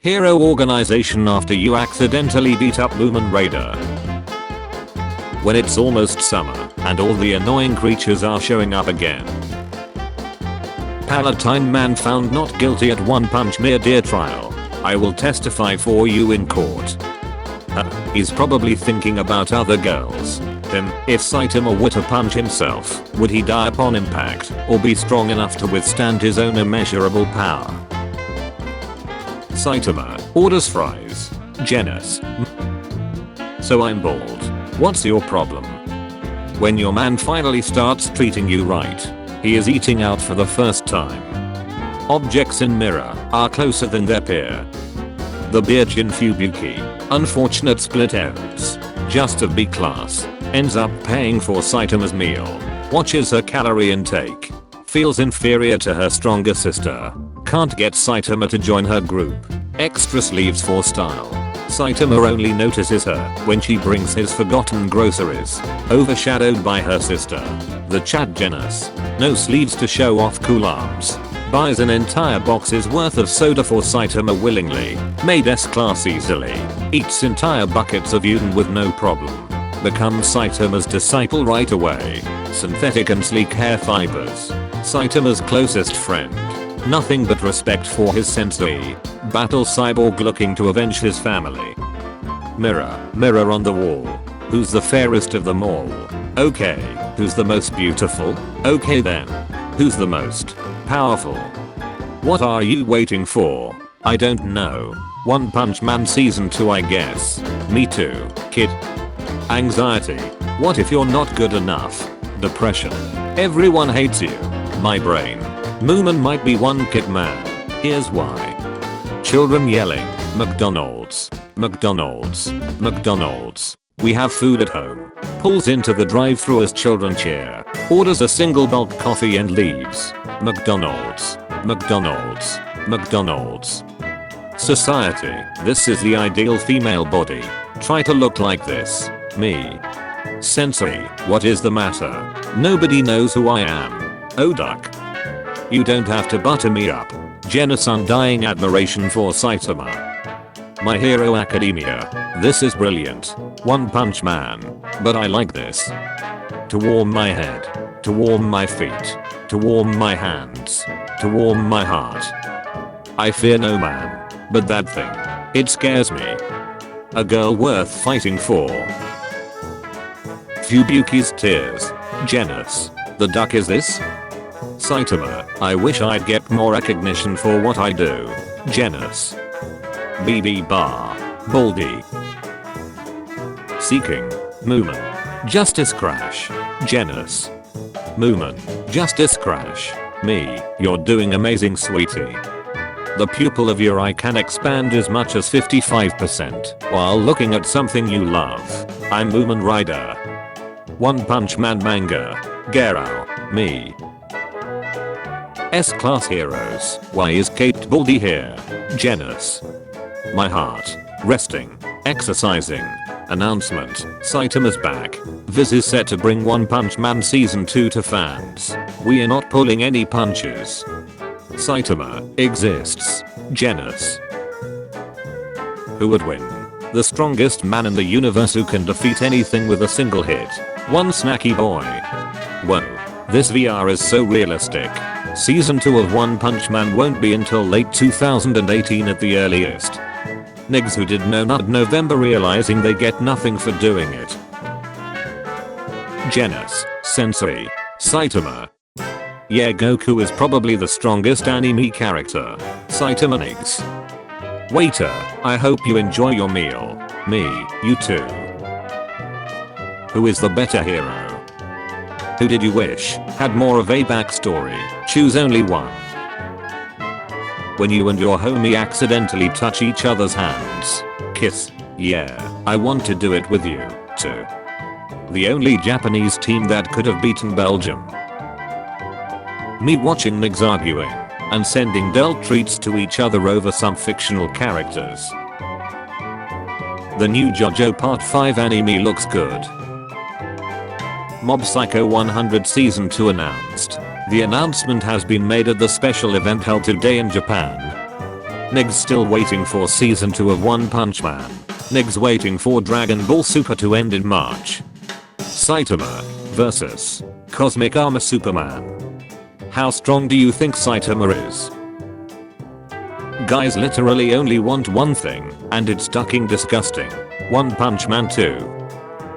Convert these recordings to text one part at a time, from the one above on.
Hero organization after you accidentally beat up Moomin Raider. When it's almost summer and all the annoying creatures are showing up again. Palatine man found not guilty at One Punch Man deer trial. I will testify for you in court. He's probably thinking about other girls. Then, if Saitama were to punch himself, would he die upon impact or be strong enough to withstand his own immeasurable power? Saitama orders fries. Genus. So I'm bald. What's your problem? When your man finally starts treating you right, he is eating out for the first time. Objects in mirror are closer than their peer. The bitch in Fubuki, unfortunate split ends. Just a B class, ends up paying for Saitama's meal, watches her calorie intake, feels inferior to her stronger sister, can't get Saitama to join her group, extra sleeves for style. Saitama only notices her when she brings his forgotten groceries, overshadowed by her sister. The Chad genus, no sleeves to show off cool arms, buys an entire box's worth of soda for Saitama willingly, made S-class easily, eats entire buckets of udon with no problem, becomes Saitama's disciple right away, synthetic and sleek hair fibers, Saitama's closest friend, nothing but respect for his sensei, battle cyborg looking to avenge his family. Mirror, mirror on the wall, who's the fairest of them all? Okay, who's the most beautiful? Okay then, who's the most powerful? What are you waiting for? I don't know. One Punch Man season 2 I guess. Me too, kid. Anxiety. What if you're not good enough? Depression. Everyone hates you. My brain. Moomin might be one kid man. Here's why. Children yelling, McDonald's, McDonald's, McDonald's. We have food at home. Pulls into the drive-thru as children cheer. Orders a single bulk coffee and leaves. McDonald's, McDonald's, McDonald's. Society. This is the ideal female body. Try to look like this. Me. Sensei, what is the matter? Nobody knows who I am. Oh duck. You don't have to butter me up. Genus undying admiration for Saitama. My Hero Academia. This is brilliant. One Punch Man. But I like this. To warm my head. To warm my feet. To warm my hands. To warm my heart. I fear no man. But that thing. It scares me. A girl worth fighting for. Fubuki's tears. Genus. The duck is this? Saitama, I wish I'd get more recognition for what I do. Genus. BB bar. Baldy. Seeking. Moomin. Justice Crash. Genus. Moomin. Justice Crash. Me, you're doing amazing sweetie. The pupil of your eye can expand as much as 55% while looking at something you love. I'm Moomin Rider. One Punch Man manga. Gerao. Me. S-class heroes. Why is Kate Baldy here? Genus. My heart. Resting. Exercising. Announcement. Saitama's back. Viz is set to bring One Punch Man season 2 to fans. We are not pulling any punches. Saitama exists. Genus. Who would win? The strongest man in the universe who can defeat anything with a single hit. One snacky boy. Whoa. This VR is so realistic. Season 2 of One Punch Man won't be until late 2018 at the earliest. Niggas who did no nut November realizing they get nothing for doing it. Genus. Sensei. Saitama. Yeah, Goku is probably the strongest anime character. Saitama Niggs. Waiter, I hope you enjoy your meal. Me, you too. Who is the better hero? Who did you wish had more of a backstory? Choose only one. When you and your homie accidentally touch each other's hands. Kiss. Yeah, I want to do it with you, too. The only Japanese team that could have beaten Belgium. Me watching niggas arguing and sending dealt treats to each other over some fictional characters. The new JoJo Part 5 anime looks good. Mob Psycho 100 Season 2 announced. The announcement has been made at the special event held today in Japan. Nig's still waiting for season 2 of One Punch Man. Nig's waiting for Dragon Ball Super to end in March. Saitama vs. Cosmic Armor Superman. How strong do you think Saitama is? Guys literally only want one thing, and it's fucking disgusting. One Punch Man 2.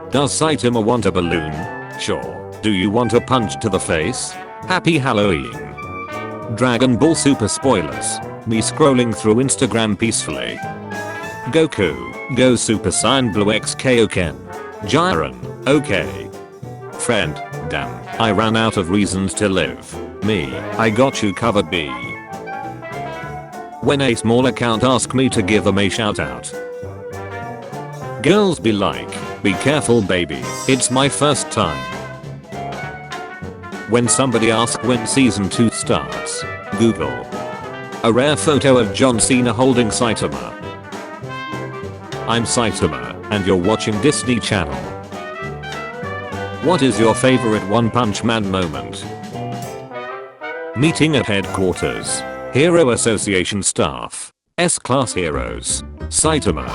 Does Saitama want a balloon? Sure. Do you want a punch to the face? Happy Halloween. Dragon Ball Super spoilers. Me scrolling through Instagram peacefully. Goku, go Super Saiyan Blue X Kaioken. Jiren, okay. Friend, damn, I ran out of reasons to live. Me, I got you covered B. When a small account ask me to give them a shout out. Girls be like, be careful baby, it's my first time. When somebody asks when season 2 starts, Google. A rare photo of John Cena holding Saitama. I'm Saitama, and you're watching Disney Channel. What is your favorite One Punch Man moment? Meeting at headquarters. Hero Association staff. S-class heroes. Saitama.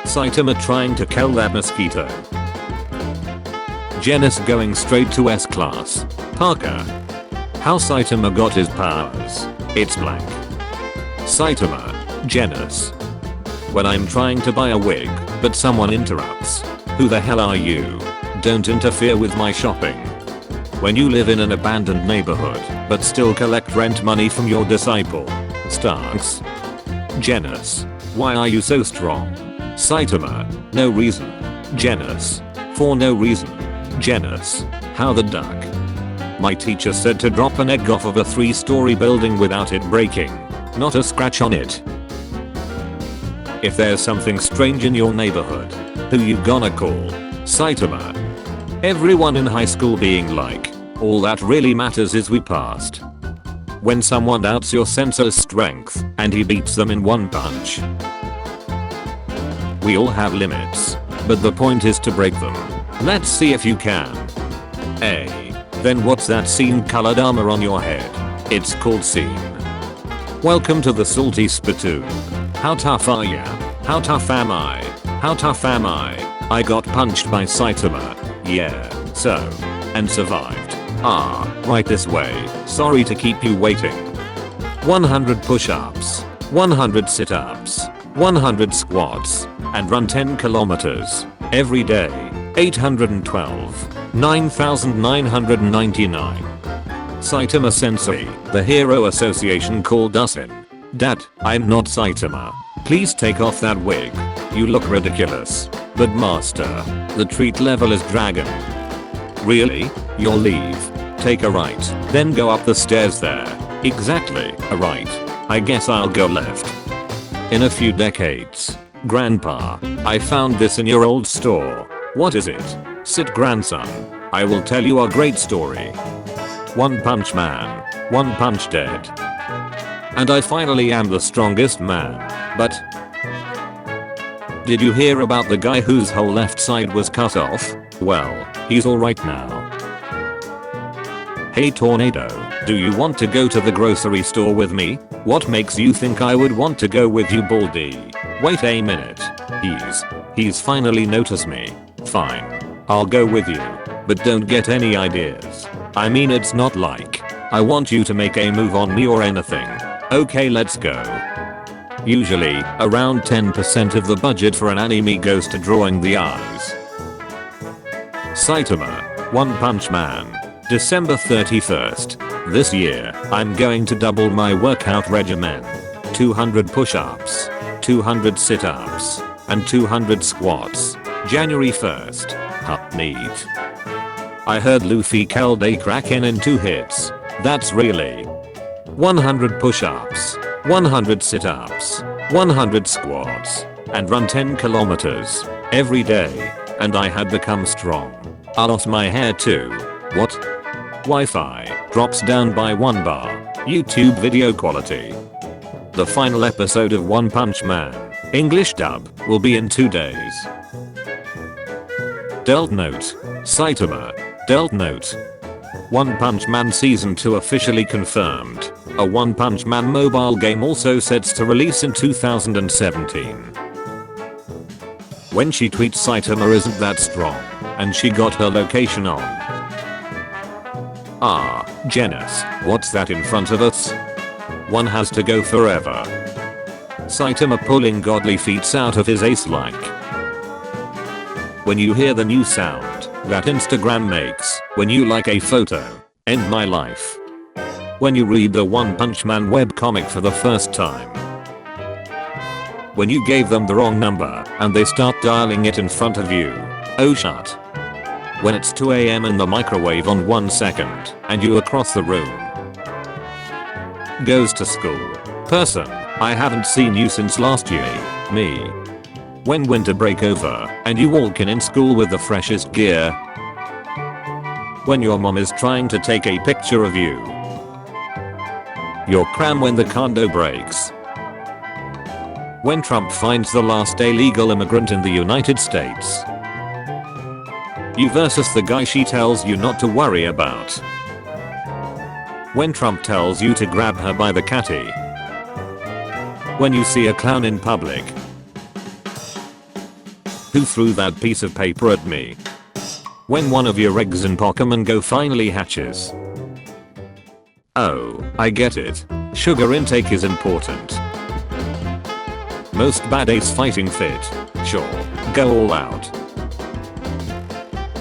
Saitama trying to kill that mosquito. Genis going straight to S-class. Parker. How Saitama got his powers. It's blank. Saitama. Genis. When I'm trying to buy a wig, but someone interrupts. Who the hell are you? Don't interfere with my shopping. When you live in an abandoned neighborhood, but still collect rent money from your disciple. Starks. Genis. Why are you so strong? Saitama. No reason. Genis. For no reason. Genis. How the duck? My teacher said to drop an egg off of a 3-story building without it breaking. Not a scratch on it. If there's something strange in your neighborhood, who you gonna call? Saitama. Everyone in high school being like, all that really matters is we passed. When someone doubts your sensor's strength, and he beats them in one punch. We all have limits, but the point is to break them. Let's see if you can. Then what's that scene colored armor on your head? It's called scene. Welcome to the salty spittoon. How tough are ya? How tough am I? How tough am I? I got punched by Saitama. Yeah, so. And survived. Ah, right this way. Sorry to keep you waiting. 100 push-ups. 100 sit-ups. 100 squats. And run 10 kilometers. Every day. 812. 9,999. Saitama Sensei, the Hero Association called us in. Dad, I'm not Saitama. Please take off that wig. You look ridiculous. But master, the treat level is dragon. Really? You'll leave. Take a right, then go up the stairs there. Exactly, a right. I guess I'll go left. In a few decades. Grandpa, I found this in your old store. What is it? Sit grandson. I will tell you a great story. One Punch Man. One punch dead. And I finally am the strongest man. But did you hear about the guy whose whole left side was cut off? Well, he's alright now. Hey Tornado, do you want to go to the grocery store with me? What makes you think I would want to go with you, Baldy? Wait a minute. He's finally noticed me. Fine. I'll go with you. But don't get any ideas. I mean, it's not like I want you to make a move on me or anything. Okay, let's go. Usually, around 10% of the budget for an anime goes to drawing the eyes. Saitama, One Punch Man. December 31st. This year, I'm going to double my workout regimen. 200 push-ups, 200 sit-ups, and 200 squats. January 1st. Neat. I heard Luffy killed a Kraken in 2 hits. That's really 100 push-ups, 100 sit-ups, 100 squats, and run 10 kilometers every day, and I had become strong. I lost my hair too. What? Wi-Fi drops down by 1 bar. YouTube video quality. The final episode of One Punch Man, English dub, will be in 2 days. Delt note. Saitama. Delt note. One Punch Man season 2 officially confirmed. A One Punch Man mobile game also sets to release in 2017. When she tweets Saitama isn't that strong, and she got her location on. Ah, Genis, what's that in front of us? One has to go forever. Saitama pulling godly feats out of his ace like. When you hear the new sound that Instagram makes when you like a photo, end my life. When you read the One Punch Man webcomic for the first time. When you gave them the wrong number and they start dialing it in front of you. Oh shut. When it's 2 AM in the microwave on 1 second and you across the room. Goes to school. Person, I haven't seen you since last year. Me. When winter break over and you walk in school with the freshest gear. When your mom is trying to take a picture of you. Your cram when the condo breaks. When Trump finds the last illegal immigrant in the United States. You versus the guy she tells you not to worry about. When Trump tells you to grab her by the catty. When you see a clown in public. Who threw that piece of paper at me? When one of your eggs in Pokemon Go finally hatches. Oh, I get it. Sugar intake is important. Most bad ace fighting fit. Sure, go all out.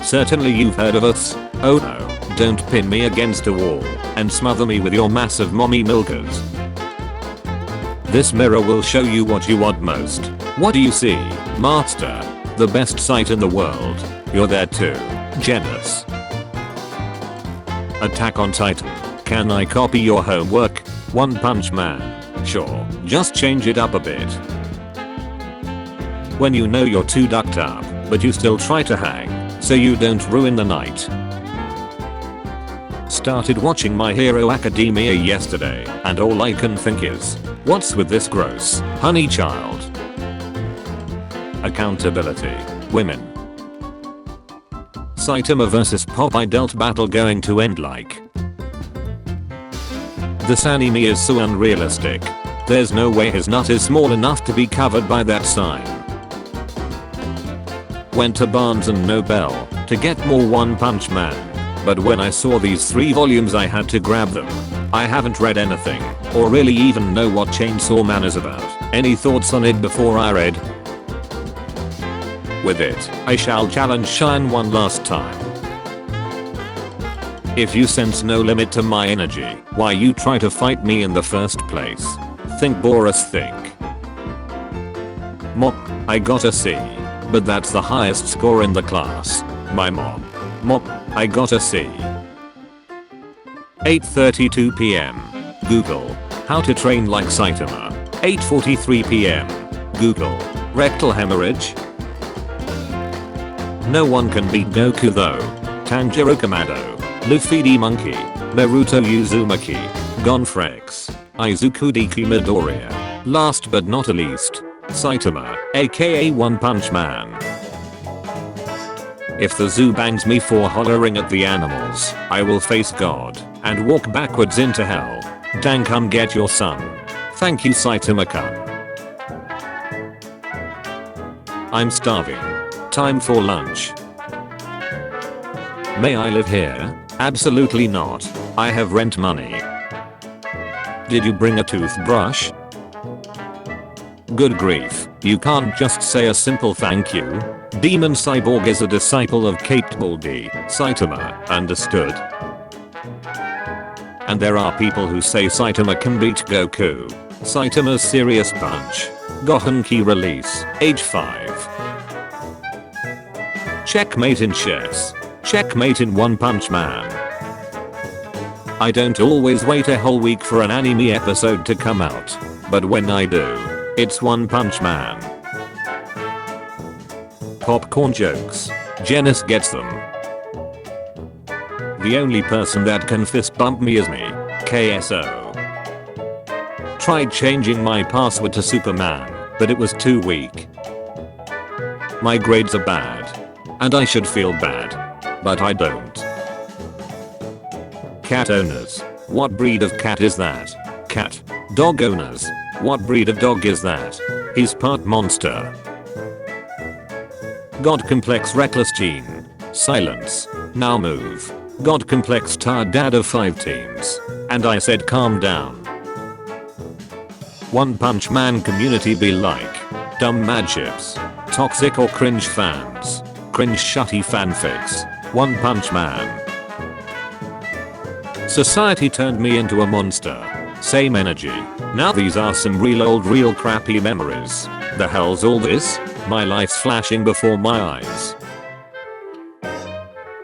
Certainly you've heard of us. Oh no, don't pin me against a wall and smother me with your massive mommy milkers. This mirror will show you what you want most. What do you see, Master? The best sight in the world. You're there too, Genis. Attack on Titan. Can I copy your homework? One Punch Man. Sure, just change it up a bit. When you know you're too ducked up, but you still try to hang, so you don't ruin the night. Started watching My Hero Academia yesterday, and all I can think is, what's with this gross, honey child? Accountability. Women. Saitama vs Popeye Delt battle going to end like. This anime is so unrealistic. There's no way his nut is small enough to be covered by that sign. Went to Barnes & Noble to get more One Punch Man. But when I saw these 3 volumes I had to grab them. I haven't read anything, or really even know what Chainsaw Man is about. Any thoughts on it before I read? With it, I shall challenge Shine one last time. If you sense no limit to my energy, why you try to fight me in the first place? Think Boris think. Mop, I got a C. But that's the highest score in the class. My mom. Mop, I got a C. 8:32 PM. Google. How to train like Saitama. 8:43 PM. Google. Rectal hemorrhage. No one can beat Goku though. Tanjiro Kamado. Luffy Monkey. Naruto Uzumaki. Gonfrex. Izuku Diki Midoriya. Last but not least. Saitama, aka One Punch Man. If the zoo bangs me for hollering at the animals, I will face God and walk backwards into hell. Dan, come get your son. Thank you, Saitama-kun. I'm starving. Time for lunch. May I live here? Absolutely not. I have rent money. Did you bring a toothbrush? Good grief, you can't just say a simple thank you. Demon Cyborg is a disciple of Capable D. Saitama, understood? And there are people who say Saitama can beat Goku. Saitama's serious punch. Gohan key release, age 5. Checkmate in chess. Checkmate in One Punch Man. I don't always wait a whole week for an anime episode to come out. But when I do, it's One Punch Man. Popcorn jokes. Genis gets them. The only person that can fist bump me is me. KSO. Tried changing my password to Superman, but it was too weak. My grades are bad. And I should feel bad. But I don't. Cat owners. What breed of cat is that? cat. Dog owners. What breed of dog is that? He's part monster. God complex reckless gene. Silence. Now move. God complex tired dad of 5 teams. And I said calm down. One Punch Man community be like. Dumb madships. Toxic or cringe fans. Cringe shutty fanfics. One Punch Man. Society turned me into a monster. Same energy. Now these are some real old real crappy memories. The hell's all this? My life's flashing before my eyes.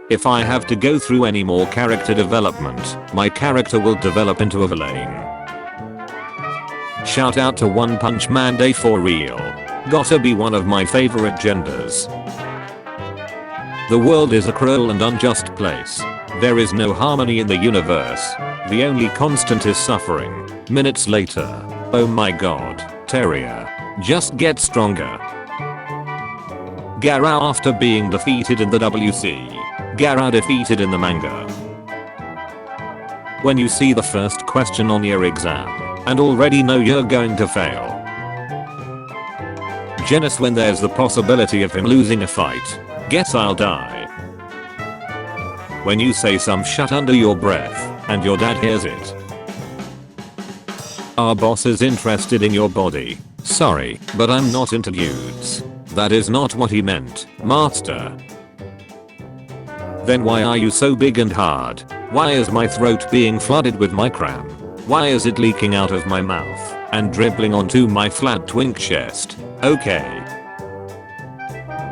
If I have to go through any more character development, my character will develop into a villain. Shout out to One Punch Man Day for real. Gotta be one of my favorite genders. The world is a cruel and unjust place. There is no harmony in the universe. The only constant is suffering. Minutes later. Oh my god, Terrier. Just get stronger. Garou after being defeated in the WC. Garou defeated in the manga. When you see the first question on your exam and already know you're going to fail. Jealous when there's the possibility of him losing a fight. Guess I'll die. When you say some shut under your breath and your dad hears it. Our boss is interested in your body. Sorry, but I'm not into dudes. That is not what he meant, master. Then why are you so big and hard? Why is my throat being flooded with my cram? Why is it leaking out of my mouth and dribbling onto my flat twink chest? Okay.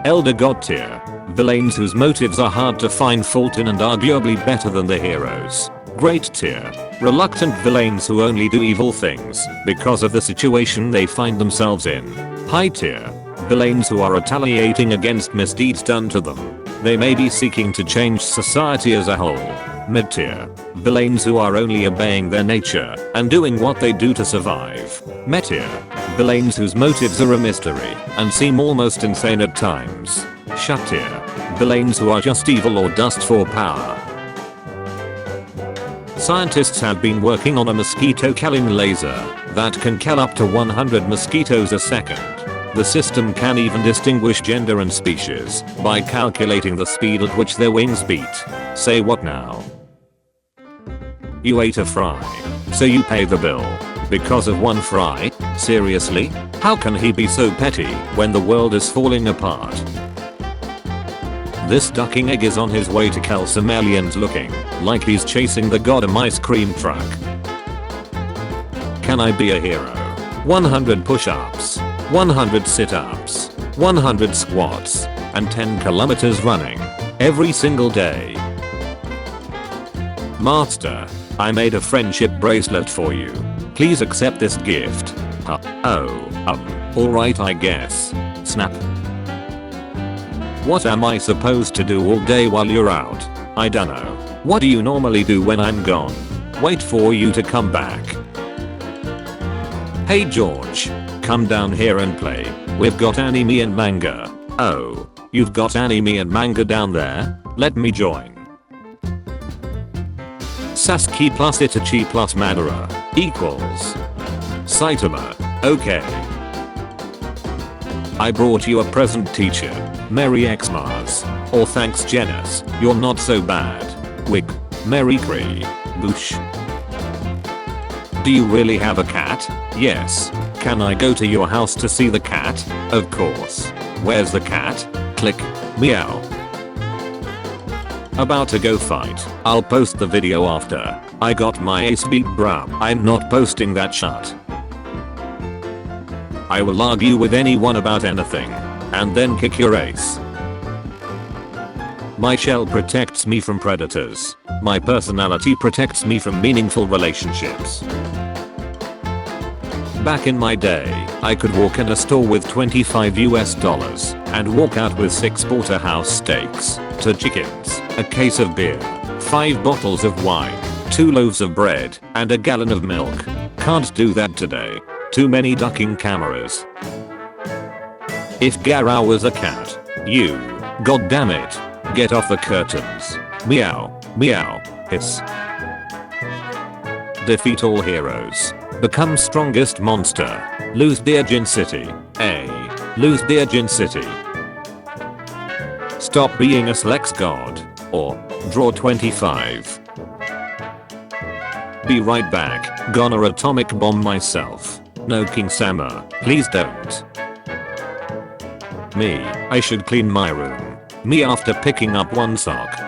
Elder God tier. Villains whose motives are hard to find fault in and arguably better than the heroes. Great tier. Reluctant villains who only do evil things because of the situation they find themselves in. High tier. Villains who are retaliating against misdeeds done to them. They may be seeking to change society as a whole. Mid tier. Villains who are only obeying their nature and doing what they do to survive. Metier. Villains whose motives are a mystery and seem almost insane at times. Shut tier. Villains who are just evil or dust for power. Scientists have been working on a mosquito killing laser that can kill up to 100 mosquitoes a second. The system can even distinguish gender and species by calculating the speed at which their wings beat. Say what now? You ate a fry, so you pay the bill. Because of one fry? Seriously? How can he be so petty when the world is falling apart? This ducking egg is on his way to kill some aliens looking like he's chasing the goddamn ice cream truck. Can I be a hero? 100 push-ups, 100 sit-ups, 100 squats, and 10 kilometers running every single day. Master, I made a friendship bracelet for you. Please accept this gift. Alright I guess. Snap. What am I supposed to do all day while you're out? I dunno. What do you normally do when I'm gone? Wait for you to come back. Hey George, come down here and play. We've got anime and manga. Oh, you've got anime and manga down there? Let me join. Sasuke plus Itachi plus Madara equals Saitama. Okay. I brought you a present, teacher. Merry Xmas. Or thanks Janus, you're not so bad. Wig. Merry Cree. Boosh. Do you really have a cat? Yes. Can I go to your house to see the cat? Of course. Where's the cat? Click. Meow. About to go fight. I'll post the video after. I got my ace beat bruh. I'm not posting that shit. I will argue with anyone about anything. And then kick your ace. My shell protects me from predators. My personality protects me from meaningful relationships. Back in my day, I could walk in a store with $25 and walk out with 6 porterhouse steaks, 2 chickens, a case of beer, 5 bottles of wine, 2 loaves of bread, and a gallon of milk. Can't do that today. Too many ducking cameras. If Garou was a cat, you, goddammit, get off the curtains. Meow, meow, hiss. Defeat all heroes. Become strongest monster. Lose virginity. A. Lose virginity. Stop being a sex god. Or draw 25. Be right back. Gonna atomic bomb myself. No King Sama, please don't. Me, I should clean my room. Me after picking up one sock.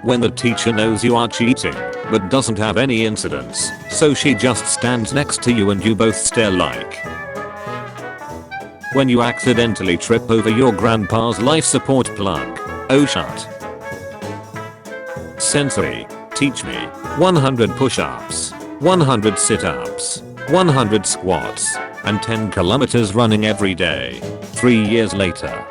When the teacher knows you are cheating, but doesn't have any incidents, so she just stands next to you and you both stare like. When you accidentally trip over your grandpa's life support plug. Oh shut. Sensei, teach me 100 push-ups, 100 sit-ups, 100 squats, and 10 kilometers running every day. 3 years later.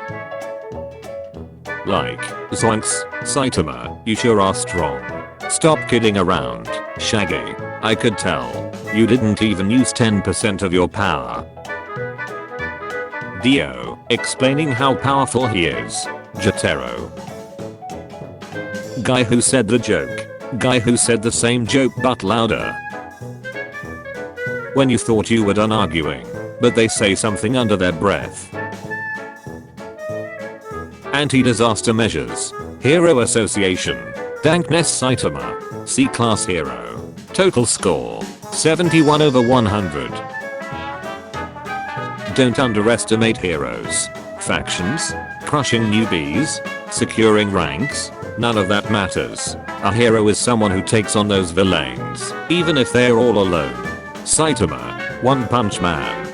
Like, zoinks, Saitama, you sure are strong. Stop kidding around, Shaggy. I could tell. You didn't even use 10% of your power. Dio, explaining how powerful he is. Jotaro. Guy who said the joke. Guy who said the same joke but louder. When you thought you were done arguing, but they say something under their breath. Anti-disaster measures. Hero Association. Dankness Saitama. C-class hero. Total score. 71 over 100. Don't underestimate heroes. Factions. Crushing newbies. Securing ranks. None of that matters. A hero is someone who takes on those villains, even if they're all alone. Saitama. One Punch Man.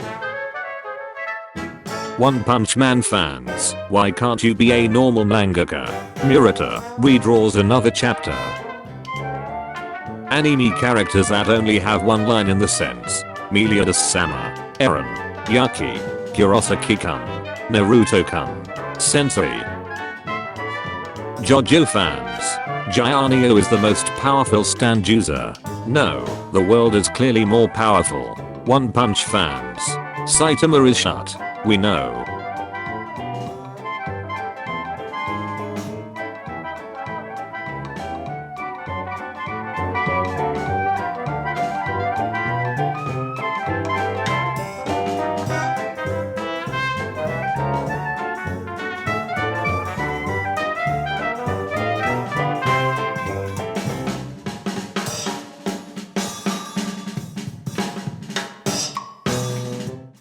One Punch Man fans, why can't you be a normal mangaka? Murata redraws another chapter. Anime characters that only have one line in the sense. Meliodas-sama, Eren, Yaki, Kurosaki-kun, Naruto-kun, Sensei. JoJo fans. Gianio is the most powerful stand user. No, the world is clearly more powerful. One Punch fans. Saitama is shut. We know.